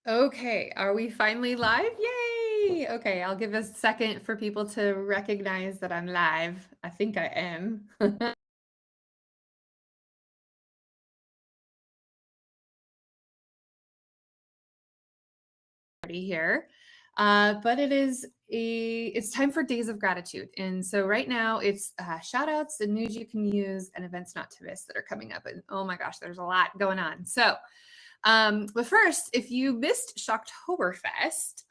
Okay, are we finally live? Yay! Okay, I'll give a second for people to recognize that I'm live. I think I am. Already here. But it's time for Days of Gratitude. And so right now it's shout outs and news you can use and events not to miss that are coming up. And oh my gosh, there's a lot going on. But first, if you missed Shocktoberfest,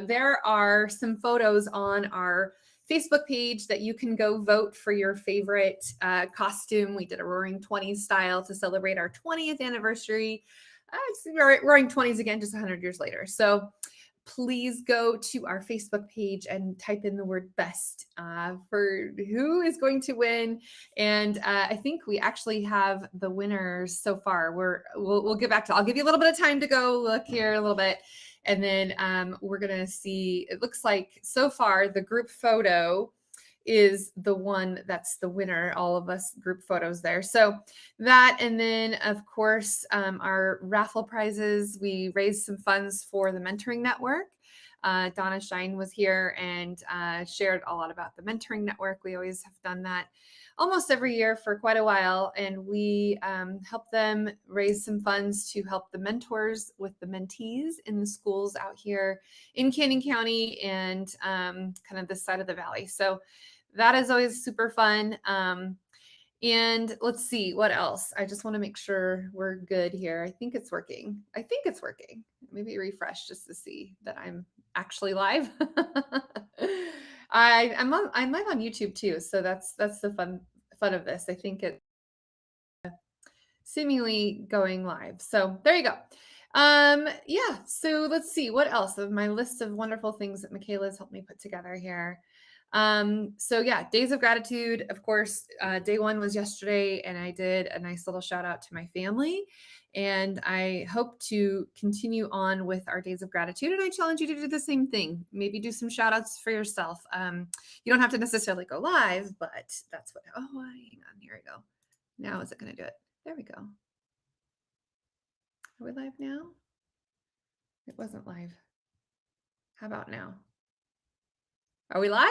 there are some photos on our Facebook page that you can go vote for your favorite costume. We did a Roaring 20s style to celebrate our 20th anniversary. It's Roaring 20s again, just 100 years later. So please go to our Facebook page and type in the word best for who is going to win. And I think we actually have the winners so far. We'll get back to, I'll give you a little bit of time to go look here a little bit. And then we're going to see, it looks like so far the group photo is the one that's the winner, all of us group photos there. So that, and then of course, our raffle prizes, we raised some funds for the Mentoring Network. Donna Shine was here and shared a lot about the Mentoring Network. We always have done that almost every year for quite a while. And we help them raise some funds to help the mentors with the mentees in the schools out here in Canyon County and kind of this side of the valley. So that is always super fun. And let's see what else. I just want to make sure we're good here. I think it's working. I think it's working. Maybe refresh just to see that I'm actually live. I'm live on YouTube too, so that's the fun of this. I think it's seemingly going live. So there you go. Yeah, so let's see what else of my list of wonderful things that Michaela's helped me put together here. So yeah, Days of Gratitude, of course, day one was yesterday, and I did a nice little shout out to my family. And I hope to continue on with our Days of Gratitude. And I challenge you to do the same thing. Maybe do some shout outs for yourself. You don't have to necessarily go live, but that's what, oh, hang on, here we go. Now is it going to do it? There we go. Are we live now? It wasn't live. How about now? Are we live?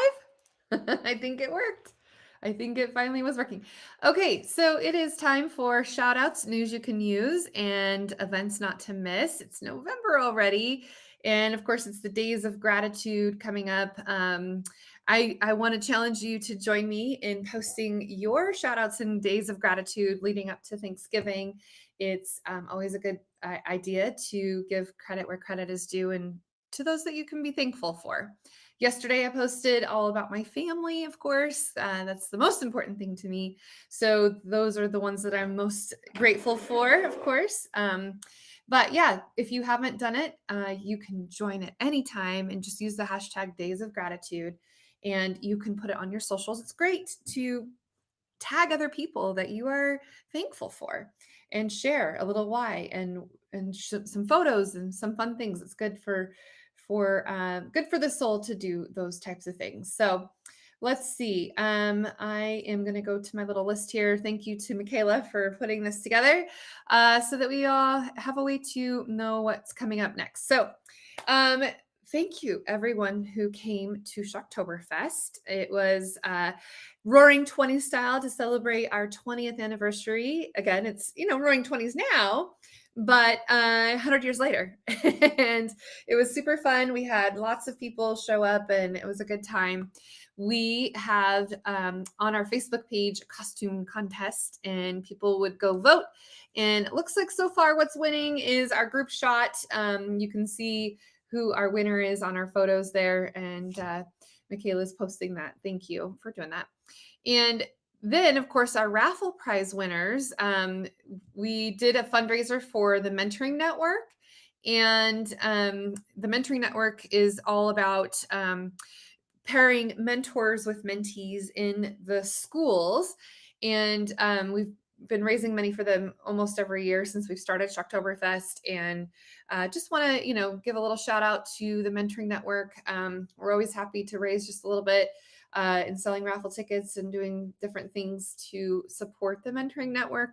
I think it worked. I think it finally was working. Okay, so it is time for shout outs, news you can use, and events not to miss. It's November already. And of course, it's the Days of Gratitude coming up. I want to challenge you to join me in posting your shout outs and Days of Gratitude leading up to Thanksgiving. It's always a good idea to give credit where credit is due and to those that you can be thankful for. Yesterday, I posted all about my family, of course. That's the most important thing to me. So those are the ones that I'm most grateful for, of course. But yeah, if you haven't done it, you can join at any time and just use the hashtag Days of Gratitude, and you can put it on your socials. It's great to tag other people that you are thankful for and share a little why and some photos and some fun things. It's good for good for the soul to do those types of things. So let's see. I am going to go to my little list here. Thank you to Michaela for putting this together so that we all have a way to know what's coming up next. So thank you everyone who came to Shocktoberfest. It was Roaring 20s style to celebrate our 20th anniversary. Again, it's, Roaring 20s now, but 100 years later. And it was super fun. We had lots of people show up and it was a good time. We have on our Facebook page a costume contest, and people would go vote. And it looks like so far what's winning is our group shot. You can see who our winner is on our photos there. And Michaela's posting that. Thank you for doing that. And then, of course, our raffle prize winners, we did a fundraiser for the Mentoring Network. And the Mentoring Network is all about pairing mentors with mentees in the schools. And we've been raising money for them almost every year since we've started Shocktoberfest. And just want to, give a little shout out to the Mentoring Network. We're always happy to raise just a little bit and selling raffle tickets and doing different things to support the mentoring network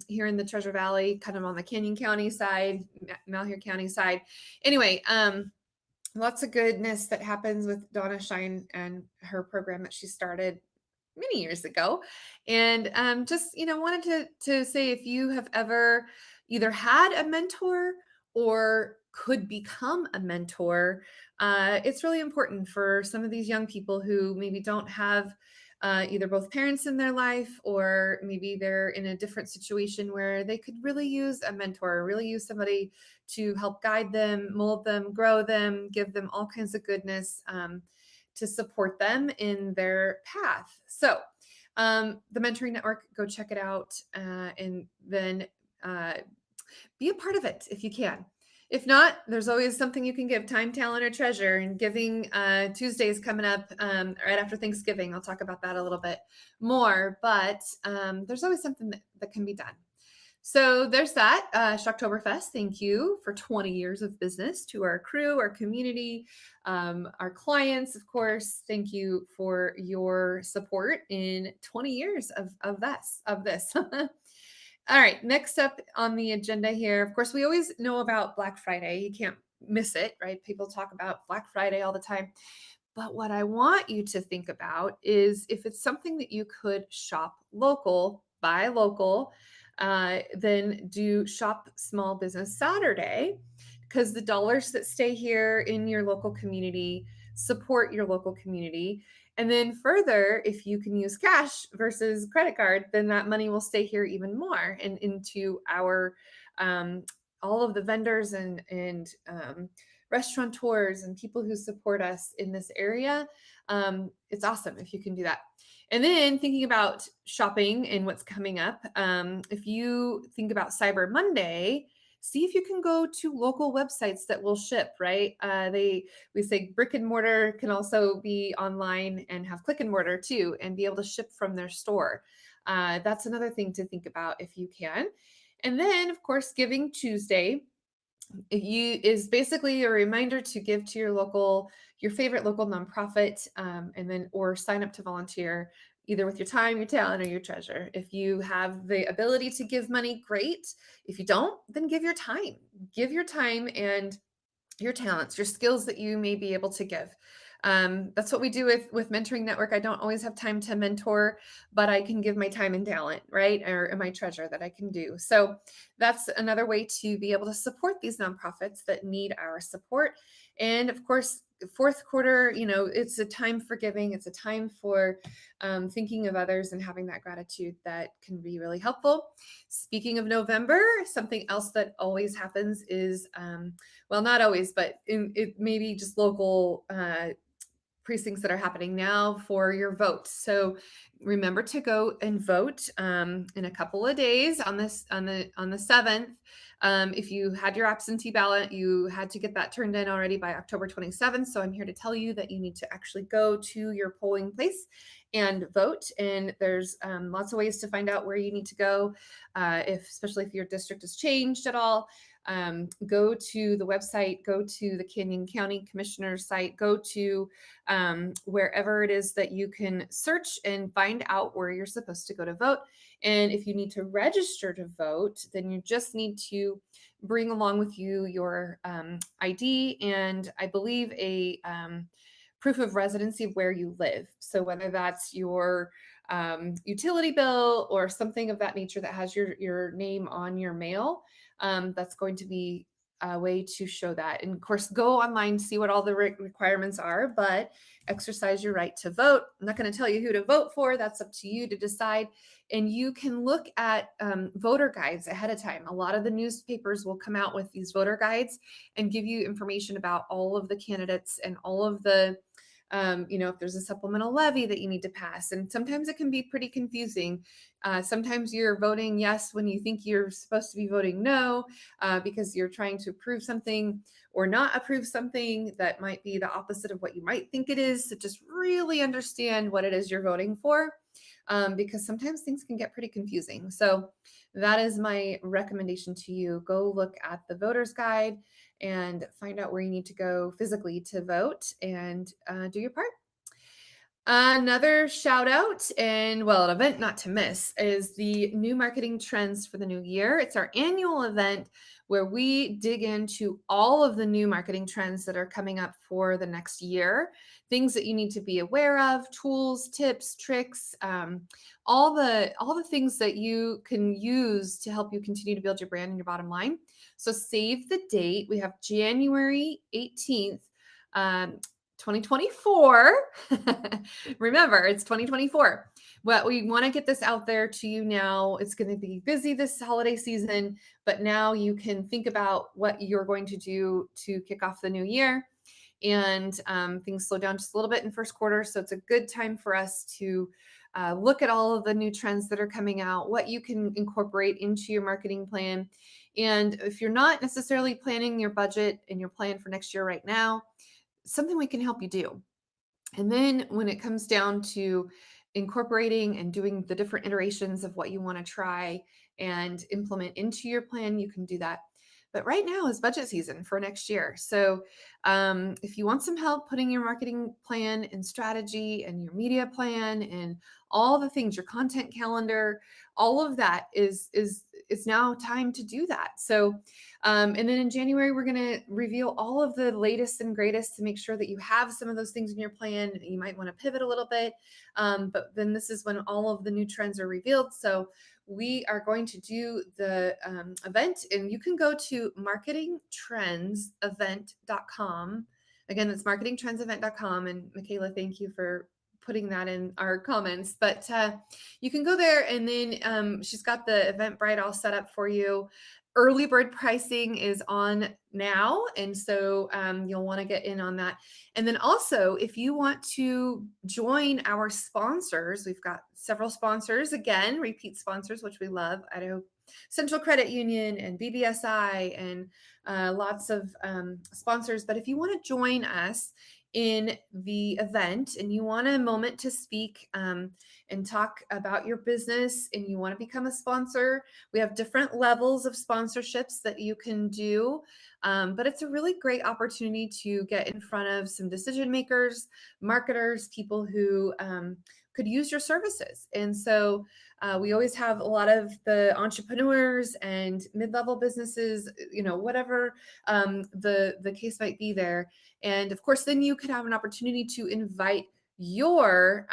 here in the Treasure Valley, kind of on the Canyon County side, Malheur County side. Anyway, lots of goodness that happens with Donna Shine and her program that she started many years ago. And just, wanted to say, if you have ever either had a mentor or could become a mentor, it's really important for some of these young people who maybe don't have either both parents in their life, or maybe they're in a different situation where they could really use a mentor, really use somebody to help guide them, mold them, grow them, give them all kinds of goodness to support them in their path. So the Mentoring Network, go check it out, and then be a part of it if you can. If not, there's always something you can give, time, talent, or treasure. And Giving Tuesday is coming up right after Thanksgiving. I'll talk about that a little bit more, but there's always something that can be done. So there's that. Shocktoberfest, thank you for 20 years of business. To our crew, our community, our clients, of course, thank you for your support in 20 years of this. All right, next up on the agenda here, of course, we always know about Black Friday. You can't miss it, right? People talk about Black Friday all the time. But what I want you to think about is, if it's something that you could shop local, buy local, then do Shop Small Business Saturday, because the dollars that stay here in your local community support your local community. And then further, if you can use cash versus credit card, then that money will stay here even more and into our all of the vendors and restaurateurs and people who support us in this area. It's awesome if you can do that. And then thinking about shopping and what's coming up, if you think about Cyber Monday, see if you can go to local websites that will ship, right? We say brick and mortar can also be online and have click and mortar too, and be able to ship from their store. That's another thing to think about if you can. And then, of course, Giving Tuesday is basically a reminder to give to your favorite local nonprofit, and then or sign up to volunteer, either with your time, your talent, or your treasure. If you have the ability to give money, great. If you don't, then give your time. Give your time and your talents, your skills that you may be able to give. That's what we do with Mentoring Network. I don't always have time to mentor, but I can give my time and talent, right? Or my treasure that I can do. So that's another way to be able to support these nonprofits that need our support. And of course, fourth quarter, it's a time for giving. It's a time for thinking of others and having that gratitude that can be really helpful. Speaking of November, something else that always happens is, well, not always, but it may be just local precincts that are happening now for your vote. So remember to go and vote in a couple of days on the 7th. If you had your absentee ballot, you had to get that turned in already by October 27th. So I'm here to tell you that you need to actually go to your polling place and vote. And there's lots of ways to find out where you need to go, especially if your district has changed at all. Go to the website, go to the Canyon County Commissioner's site, go to wherever it is that you can search and find out where you're supposed to go to vote. And if you need to register to vote, then you just need to bring along with you your ID and, I believe, a proof of residency of where you live. So whether that's your utility bill or something of that nature that has your name on your mail, that's going to be a way to show that. And of course, go online, see what all the requirements are, but exercise your right to vote. I'm not going to tell you who to vote for. That's up to you to decide. And you can look at voter guides ahead of time. A lot of the newspapers will come out with these voter guides and give you information about all of the candidates and all of the if there's a supplemental levy that you need to pass. And sometimes it can be pretty confusing. Sometimes you're voting yes when you think you're supposed to be voting no, because you're trying to approve something or not approve something that might be the opposite of what you might think it is. So just really understand what it is you're voting for, because sometimes things can get pretty confusing. So that is my recommendation to you. Go look at the voter's guide and find out where you need to go physically to vote, and do your part. Another shout out and an event not to miss is the new marketing trends for the new year. It's our annual event where we dig into all of the new marketing trends that are coming up for the next year, things that you need to be aware of, tools, tips, tricks, all the things that you can use to help you continue to build your brand and your bottom line. So save the date. We have January 18th. 2024. Remember, it's 2024. But we want to get this out there to you now. It's going to be busy this holiday season, but now you can think about what you're going to do to kick off the new year. And things slow down just a little bit in first quarter. So it's a good time for us to look at all of the new trends that are coming out, what you can incorporate into your marketing plan. And if you're not necessarily planning your budget and your plan for next year right now, something we can help you do. And then when it comes down to incorporating and doing the different iterations of what you want to try and implement into your plan, you can do that. But right now is budget season for next year. So if you want some help putting your marketing plan and strategy and your media plan and all the things, your content calendar, all of that is now time to do that. So and then in January, we're going to reveal all of the latest and greatest to make sure that you have some of those things in your plan. You might want to pivot a little bit, but then this is when all of the new trends are revealed. So we are going to do the event, and you can go to marketingtrendsevent.com. Again, that's marketingtrendsevent.com. And Michaela, thank you for putting that in our comments. But you can go there, and then she's got the Eventbrite all set up for you. Early bird pricing is on now, and so you'll want to get in on that. And then also, if you want to join our sponsors, we've got several sponsors, again, repeat sponsors, which we love. Idaho Central Credit Union and BBSI and lots of sponsors. But if you want to join us in the event and you want a moment to speak and talk about your business and you want to become a sponsor, we have different levels of sponsorships that you can do. But it's a really great opportunity to get in front of some decision makers, marketers, people who could use your services. And so we always have a lot of the entrepreneurs and mid-level businesses, whatever the case might be there. And of course, then you could have an opportunity to invite your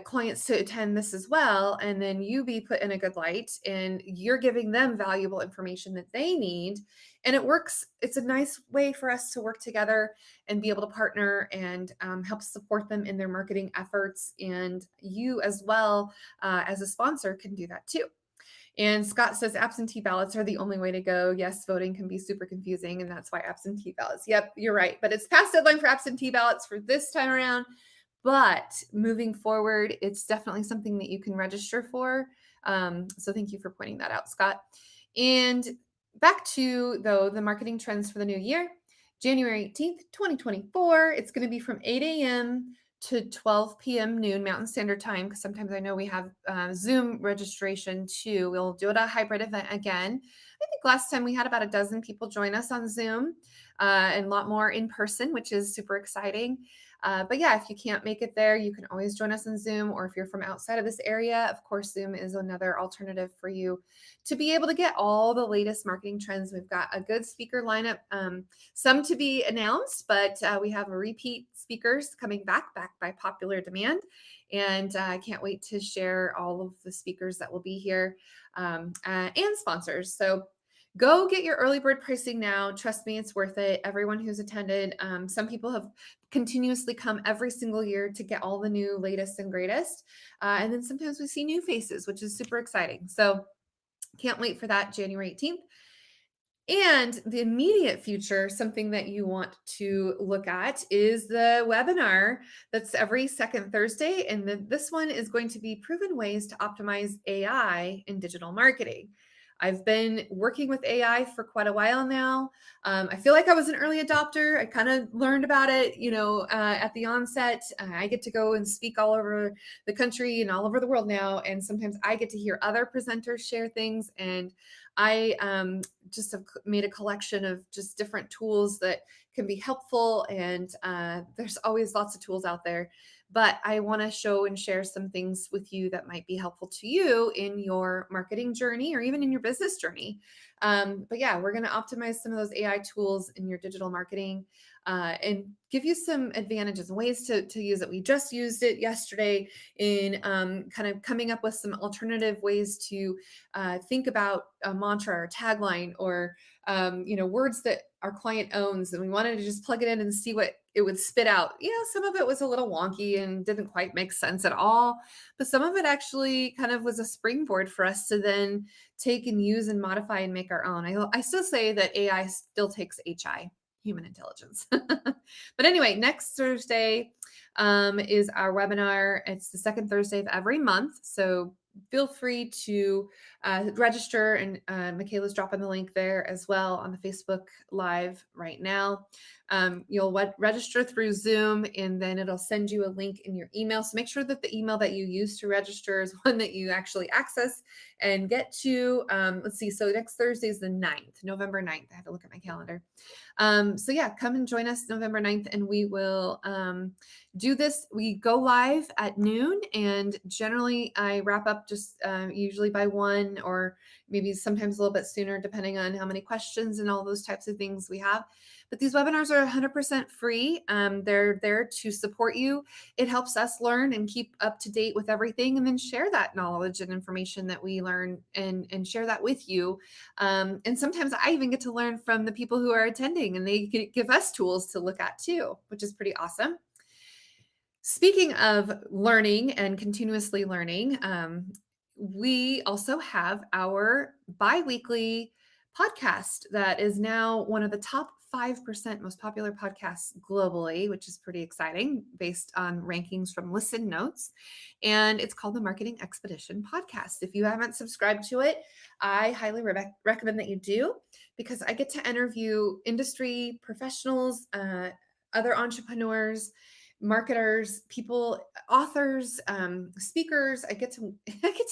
clients to attend this as well, and then you be put in a good light, and you're giving them valuable information that they need. And it works. It's a nice way for us to work together and be able to partner and help support them in their marketing efforts. And you as well as a sponsor can do that too. And Scott says absentee ballots are the only way to go. Yes, voting can be super confusing, and that's why absentee ballots. Yep, you're right. But it's past deadline for absentee ballots for this time around. But moving forward, it's definitely something that you can register for. So thank you for pointing that out, Scott. And back to, though, the marketing trends for the new year. January 18th, 2024. It's going to be from 8 a.m. to 12 p.m. noon Mountain Standard Time, because sometimes I know we have Zoom registration too. We'll do it a hybrid event again. I think last time we had about a dozen people join us on Zoom and a lot more in person, which is super exciting. But yeah, if you can't make it there, you can always join us on Zoom. Or if you're from outside of this area, of course, Zoom is another alternative for you to be able to get all the latest marketing trends. We've got a good speaker lineup, some to be announced, but we have repeat speakers coming back by popular demand. And I can't wait to share all of the speakers that will be here and sponsors. So go get your early bird pricing now. Trust me, it's worth it. Everyone who's attended, some people have continuously come every single year to get all the new latest and greatest. And then sometimes we see new faces, which is super exciting. So can't wait for that, January 18th. And the immediate future, something that you want to look at is the webinar that's every second Thursday. And this one is going to be proven ways to optimize AI in digital marketing. I've been working with AI for quite a while now. I feel like I was an early adopter. I kind of learned about it, at the onset. I get to go and speak all over the country and all over the world now. And sometimes I get to hear other presenters share things. And I just have made a collection of just different tools that can be helpful. And there's always lots of tools out there. But I want to show and share some things with you that might be helpful to you in your marketing journey or even in your business journey. But yeah, we're going to optimize some of those AI tools in your digital marketing and give you some advantages and ways to use it. We just used it yesterday in kind of coming up with some alternative ways to think about a mantra or tagline or words that our client owns, and we wanted to just plug it in and see what it would spit out. Some of it was a little wonky and didn't quite make sense at all, but some of it actually kind of was a springboard for us to then take and use and modify and make our own. I still say that AI still takes HI, human intelligence. But anyway, next Thursday is our webinar. It's the second Thursday of every month. So feel free to register, and Michaela's dropping the link there as well on the Facebook Live right now. You'll register through Zoom, and then it'll send you a link in your email. So make sure that the email that you use to register is one that you actually access and get to. Let's see. So next Thursday is the 9th, November 9th. I had to look at my calendar. So yeah, come and join us November 9th, and we will do this. We go live at noon, and generally I wrap up just usually by 1, or maybe sometimes a little bit sooner, depending on how many questions and all those types of things we have. But these webinars are 100% free. They're there to support you. It helps us learn and keep up to date with everything, and then share that knowledge and information that we learn and share that with you. And sometimes I even get to learn from the people who are attending, and they give us tools to look at too, which is pretty awesome. Speaking of learning and continuously learning, we also have our bi-weekly podcast that is now one of the top 5% most popular podcasts globally, which is pretty exciting based on rankings from Listen Notes. And it's called the Marketing Expedition Podcast. If you haven't subscribed to it, I highly recommend that you do, because I get to interview industry professionals, other entrepreneurs, marketers, people, authors, speakers. I get to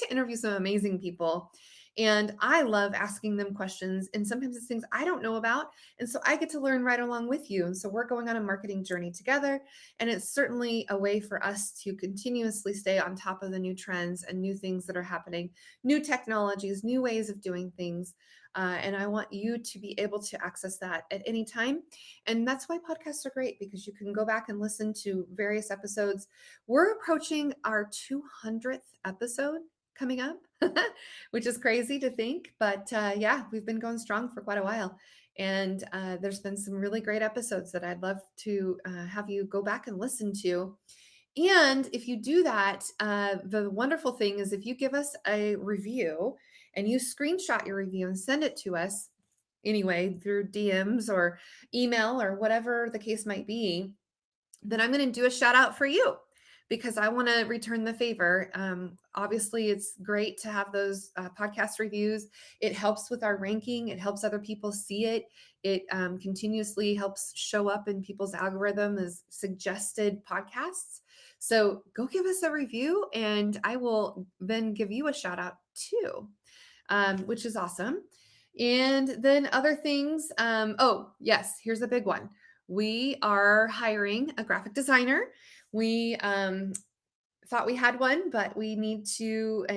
interview some amazing people, and I love asking them questions. And sometimes it's things I don't know about, and so I get to learn right along with you. And so we're going on a marketing journey together, and it's certainly a way for us to continuously stay on top of the new trends and new things that are happening, new technologies, new ways of doing things. And I want you to be able to access that at any time. And that's why podcasts are great, because you can go back and listen to various episodes. We're approaching our 200th episode coming up, which is crazy to think. But yeah, we've been going strong for quite a while. And there's been some really great episodes that I'd love to have you go back and listen to. And if you do that, the wonderful thing is if you give us a review and you screenshot your review and send it to us anyway through DMs or email or whatever the case might be, then I'm going to do a shout out for you, because I want to return the favor. Obviously, it's great to have those podcast reviews. It helps with our ranking. It helps other people see it. It continuously helps show up in people's algorithm as suggested podcasts. So go give us a review, and I will then give you a shout out too, which is awesome. And then other things. Oh, yes, here's a big one. We are hiring a graphic designer. We thought we had one, but we need to.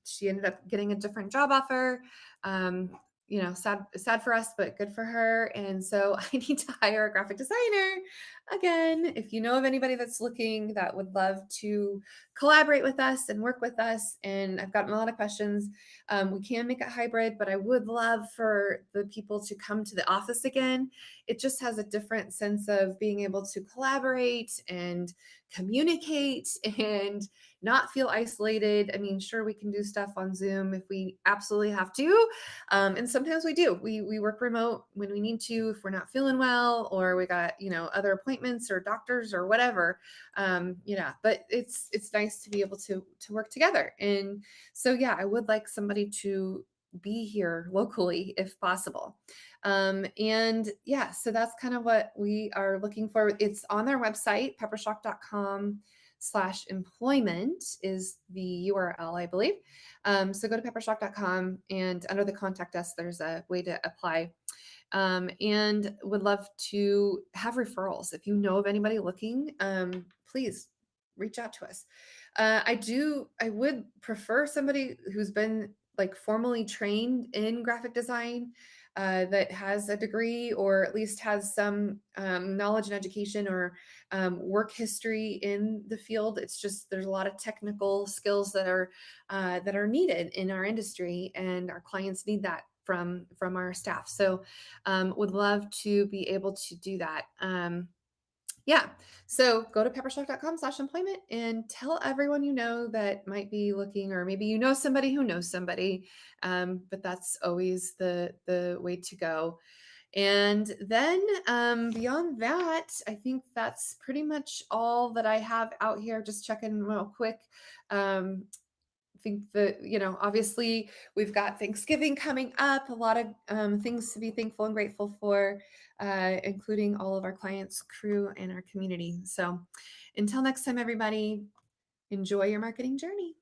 She ended up getting a different job offer. Sad for us, but good for her. And so I need to hire a graphic designer again. If you know of anybody that's looking, that would love to collaborate with us and work with us, and I've gotten a lot of questions. We can make it hybrid, but I would love for the people to come to the office again. It just has a different sense of being able to collaborate and communicate and not feel isolated. I mean, sure, we can do stuff on Zoom if we absolutely have to. And sometimes we do. We work remote when we need to, if we're not feeling well, or we got, other appointments or doctors or whatever. But it's nice to be able to work together. And so, yeah, I would like somebody to be here locally if possible. And yeah, so that's kind of what we are looking for. It's on their website, peppershock.com/employment is the URL, I believe. So go to peppershock.com, and under the contact us, there's a way to apply. And would love to have referrals. If you know of anybody looking, please reach out to us. I would prefer somebody who's been like formally trained in graphic design, that has a degree or at least has some knowledge and education or work history in the field. It's just there's a lot of technical skills that are needed in our industry, and our clients need that from our staff. So would love to be able to do that. Yeah. So go to peppershock.com/employment and tell everyone you know that might be looking, or maybe you know somebody who knows somebody. But that's always the way to go. And then beyond that, I think that's pretty much all that I have out here. Just checking real quick. I think that, obviously we've got Thanksgiving coming up, a lot of things to be thankful and grateful for, including all of our clients, crew, and our community. So until next time, everybody, enjoy your marketing journey.